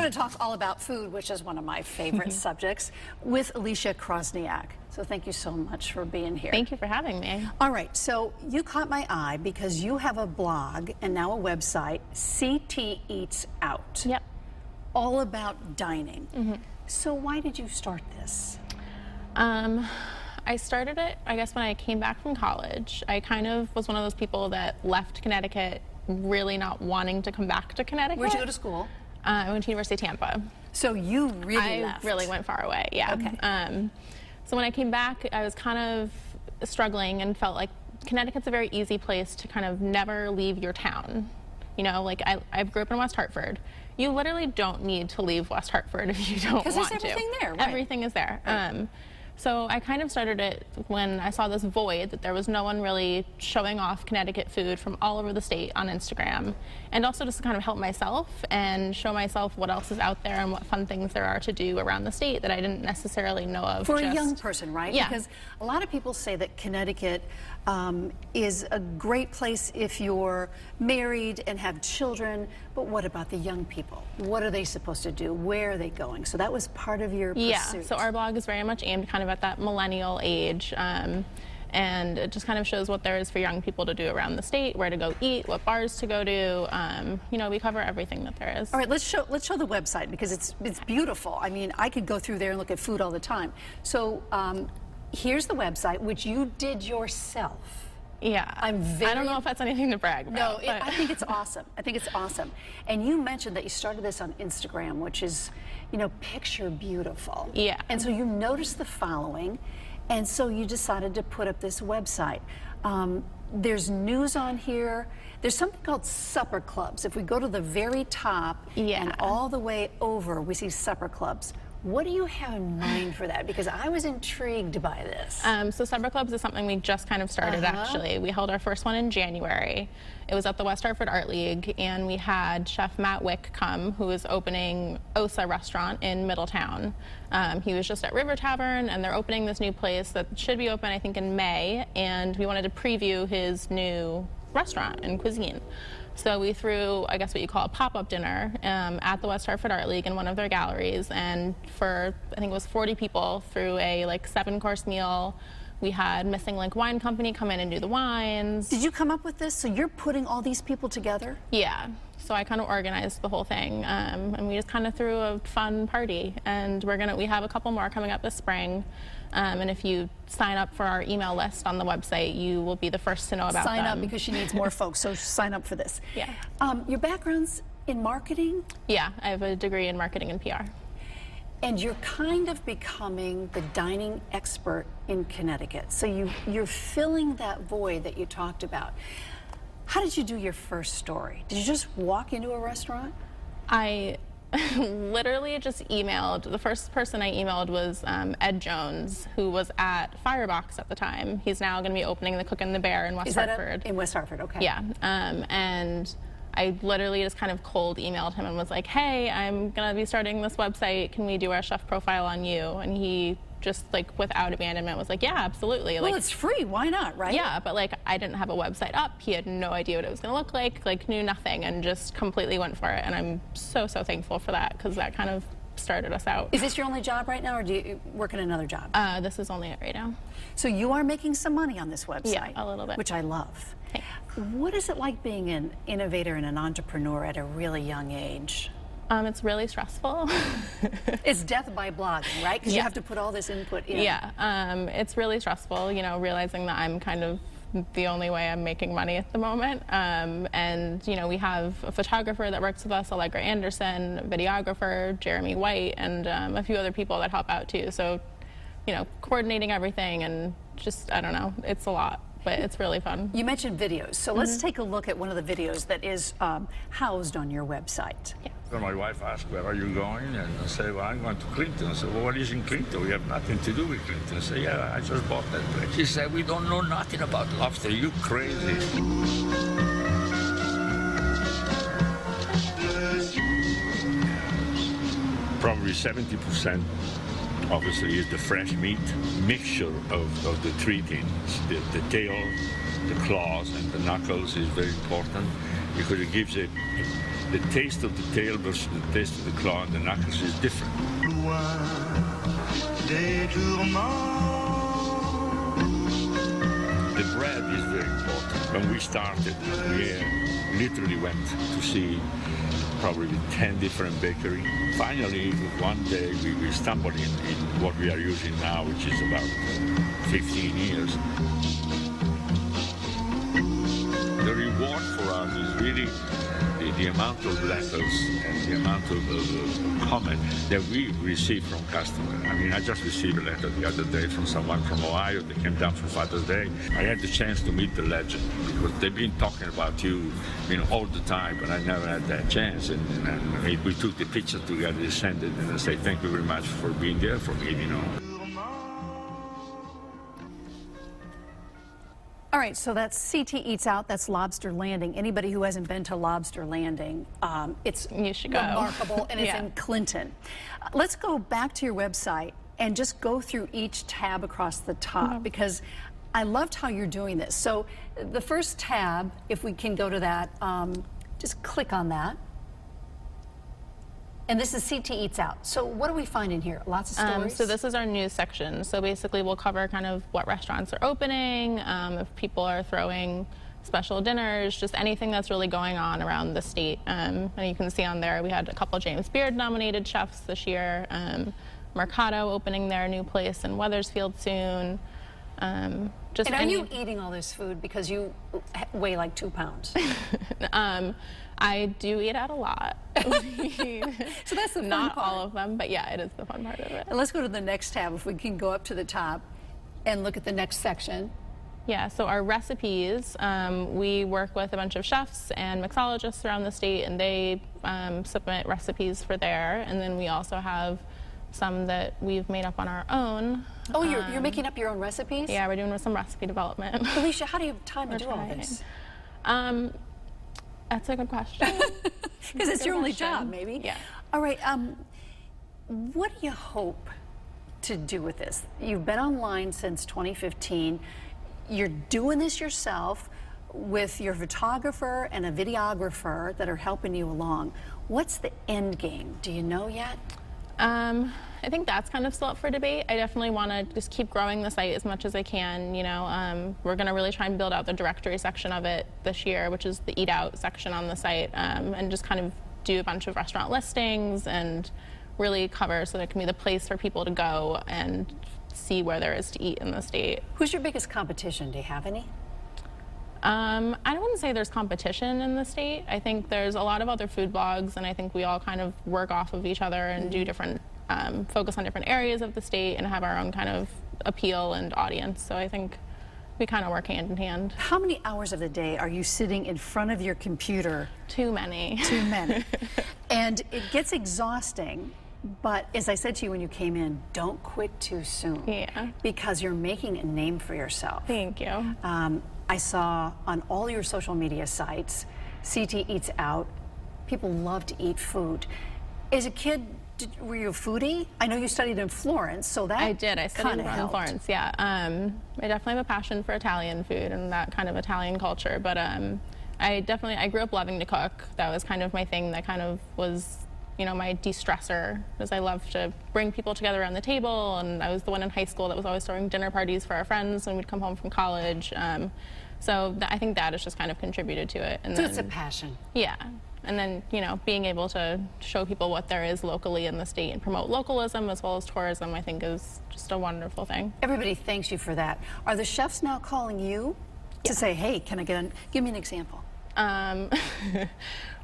going to talk all about food, which is one of my favorite subjects, with Alycia Chrosniak. So thank you so much for being here. Thank you for having me. All right, so you caught my eye because you have a blog and now a website, CT Eats Out. Yep. All about dining. So why did you start this? I started it, I guess, when I came back from college. I kind of was one of those people that left Connecticut really not wanting to come back to Connecticut. Where'd you go to school? I went to University of Tampa. So you really left. I really went far away, yeah. Okay. So when I came back, I was kind of struggling and felt like Connecticut's a very easy place to kind of never leave your town. You know, like I grew up in West Hartford. You literally don't need to leave West Hartford if you don't want to. Because there's everything there, right? Everything is there. Right. So I kind of started it when I saw this void that there was no one really showing off Connecticut food from all over the state on Instagram, and also just to kind of help myself and show myself what else is out there and what fun things there are to do around the state that I didn't necessarily know of. For a young person, right? Yeah. Because a lot of people say that Connecticut is a great place if you're married and have children, but what about the young people? What are they supposed to do? Where are they going? So that was part of your pursuit. Yeah, so our blog is very much aimed kind of at that millennial age, and it just kind of shows what there is for young people to do around the state, where to go eat, what bars to go to. You know, we cover everything that there is. All right, let's show the website because it's beautiful. I mean, I could go through there and look at food all the time. So here's the website, which you did yourself. Yeah, I don't know if that's anything to brag about. No, I think it's awesome. I think it's awesome. And you mentioned that you started this on Instagram, which is, you know, picture beautiful. Yeah. And so you noticed the following, and so you decided to put up this website. There's news on here. There's something called supper clubs. If we go to the very top and all the way over, we see supper clubs. What do you have in mind for that? Because I was intrigued by this. So supper clubs is something we just kind of started, actually. We held our first one in January. It was at the West Hartford Art League, and we had Chef Matt Wick come, who is opening Osa restaurant in Middletown. He was just at River Tavern, and they're opening this new place that should be open, I think, in May, and we wanted to preview his new restaurant and cuisine. So we threw, I guess what you call a pop-up dinner at the West Hartford Art League in one of their galleries, and for, I think it was 40 people, through a like 7-course meal. We had Missing Link Wine Company come in and do the wines. Did you come up with this? So you're putting all these people together? Yeah. So I kind of organized the whole thing, and we just kind of threw a fun party. And we have a couple more coming up this spring. And if you sign up for our email list on the website, you will be the first to know about them. Sign up because she needs more folks, so sign up for this. Yeah. Your background's in marketing? Yeah, I have a degree in marketing and PR. And you're kind of becoming the dining expert in Connecticut. So you're filling that void that you talked about. How did you do your first story? Did you just walk into a restaurant? I literally just emailed. The first person I emailed was Ed Jones, who was at Firebox at the time. He's now going to be opening the Cook and the Bear in West Hartford. In West Hartford, okay. Yeah, and I literally just kind of cold emailed him and was like, hey, I'm going to be starting this website. Can we do our chef profile on you? And he just like without abandonment was like, yeah, absolutely. Well, like, it's free, why not, right? Yeah, but like I didn't have a website up. He had no idea what it was going to look like knew nothing, and just completely went for it. And I'm so thankful for that, because that kind of started us out. Is this your only job right now, or do you work in another job? This is only it right now. So you are making some money on this website. Yeah, a little bit. Which I love. Thanks. What is it like being an innovator and an entrepreneur at a really young age? It's really stressful. It's death by blogging, right? Because you have to put all this input in. Yeah, it's really stressful, you know, realizing that I'm kind of the only way I'm making money at the moment. And, you know, we have a photographer that works with us, Allegra Anderson, a videographer, Jeremy White, and a few other people that help out too. So, you know, coordinating everything and just, I don't know, it's a lot. But it's really fun. You mentioned videos, so let's take a look at one of the videos that is housed on your website. Yeah. So my wife asked, where are you going? And I said, well, I'm going to Clinton. I said, well, what is in Clinton? We have nothing to do with Clinton. I said, yeah, I just bought that place. She said, we don't know nothing about lobster. You crazy. Probably 70%. Obviously, is the fresh meat mixture of the three things. The tail, the claws, and the knuckles is very important because it gives it the taste of the tail versus the taste of the claw and the knuckles is different. The bread is very important. When we started, we literally went to see probably 10 different bakeries. Finally, one day we stumbled in what we are using now, which is about 15 years. The reward for us is really the amount of letters and the amount of comment that we receive from customers. I mean, I just received a letter the other day from someone from Ohio that came down for Father's Day. I had the chance to meet the legend because they've been talking about you, all the time, but I never had that chance. And we took the picture together, they sent it, and I say thank you very much for being there for me, All right, so that's CT Eats Out, that's Lobster Landing. Anybody who hasn't been to Lobster Landing, it's You should go. remarkable, and it's Yeah. in Clinton. Let's go back to your website and just go through each tab across the top, because I loved how you're doing this. So the first tab, if we can go to that, just click on that. And this is CT Eats Out. So what do we find in here? Lots of stories? So this is our news section. So basically we'll cover kind of what restaurants are opening, if people are throwing special dinners, just anything that's really going on around the state. And you can see on there we had a couple James Beard nominated chefs this year. Mercado opening their new place in Wethersfield soon. Just And are you eating all this food because you weigh like 2 pounds? I do eat out a lot. So that's the fun Not part. all of them, but yeah, it is the fun part of it. And let's go to the next tab, if we can go up to the top and look at the next section. Yeah, so our recipes, we work with a bunch of chefs and mixologists around the state, and they submit recipes for there. And then we also have some that we've made up on our own. Oh, you're making up your own recipes? Yeah, we're doing some recipe development. Alycia, how do you have time to We're do all trying. this? That's a good question. Because it's your only question. job, maybe? Yeah. All right, what do you hope to do with this? You've been online since 2015. You're doing this yourself with your photographer and a videographer that are helping you along. What's the end game? Do you know yet? I think that's kind of still up for debate. I definitely want to just keep growing the site as much as I can. We're going to really try and build out the directory section of it this year, which is the Eat Out section on the site, and just kind of do a bunch of restaurant listings and really cover so that it can be the place for people to go and see where there is to eat in the state. Who's your biggest competition? Do you have any? I wouldn't say there's competition in the state. I think there's a lot of other food blogs, and I think we all kind of work off of each other and do different, focus on different areas of the state and have our own kind of appeal and audience. So I think we kind of work hand in hand. How many hours of the day are you sitting in front of your computer? Too many. Too many. And it gets exhausting. But as I said to you when you came in, don't quit too soon. Yeah. Because you're making a name for yourself. Thank you. I saw on all your social media sites, CT Eats Out, people love to eat food. As a kid, were you a foodie? I know you studied in Florence, so that I did. I studied in helped. Florence, yeah. I definitely have a passion for Italian food and that kind of Italian culture, but I grew up loving to cook. That was kind of my thing. That kind of was my de-stressor, because I love to bring people together around the table, and I was the one in high school that was always throwing dinner parties for our friends when we'd come home from college. So I think that has just kind of contributed to it. And So then, it's a passion. yeah. And then, being able to show people what there is locally in the state and promote localism as well as tourism, I think is just a wonderful thing. Everybody thanks you for that. Are the chefs now calling you to say, hey, can I give me an example?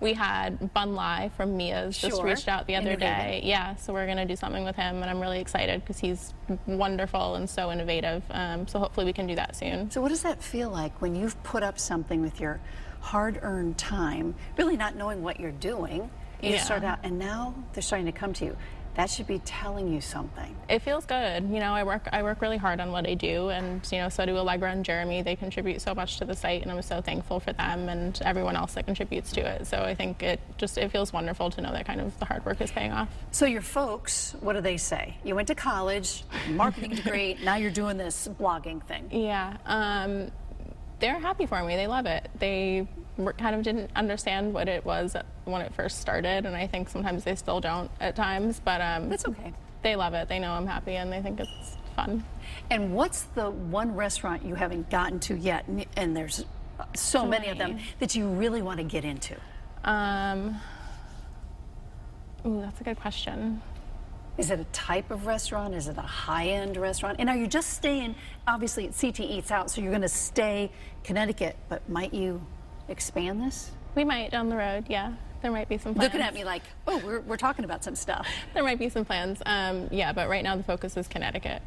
We had Bun Lai from Mia's just Sure. reached out the other Innovative. day. Yeah, so we're going to do something with him, and I'm really excited because he's wonderful and so innovative. So hopefully we can do that soon. So what does that feel like when you've put up something with your hard-earned time, really not knowing what you're doing? You Yeah. start out, and now they're starting to come to you. That should be telling you something. It feels good. I work really hard on what I do, and so do Allegra and Jeremy. They contribute so much to the site, and I'm so thankful for them and everyone else that contributes to it. So I think it feels wonderful to know that kind of the hard work is paying off. So your folks, what do they say? You went to college, marketing degree, now you're doing this blogging thing. Yeah. they're happy for me. They love it. They kind of didn't understand what it was when it first started, and I think sometimes they still don't at times, but That's okay. they love it. They know I'm happy, and they think it's fun. And what's the one restaurant you haven't gotten to yet, and there's so many of them, that you really want to get into? Ooh, that's a good question. Is it a type of restaurant? Is it a high-end restaurant? And are you just staying, obviously, CT Eats Out, so you're going to stay Connecticut, but might you expand this? We might down the road, yeah. There might be some plans. Looking at me like, oh, we're talking about some stuff. There might be some plans. Yeah, but right now the focus is Connecticut.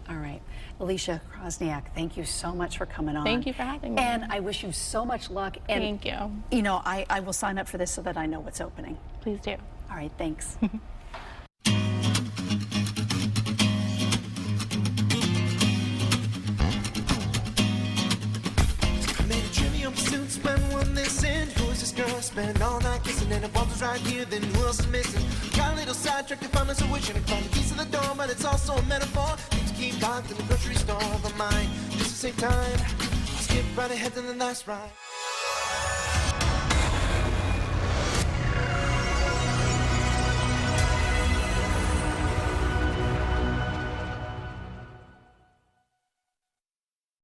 All right. Alycia Chrosniak, thank you so much for coming on. Thank you for having me. And I wish you so much luck. And, Thank you. You know, I will sign up for this so that I know what's opening. Please do. All right, thanks. When one listen, who's this girl? Spend all night kissing, and if was right here, then who else is missing? Got a little sidetracked and found myself wishing I could find the keys to the door, but it's also a metaphor. Need to keep locked in the grocery store, but mine just to save time. Skip right ahead to the last ride.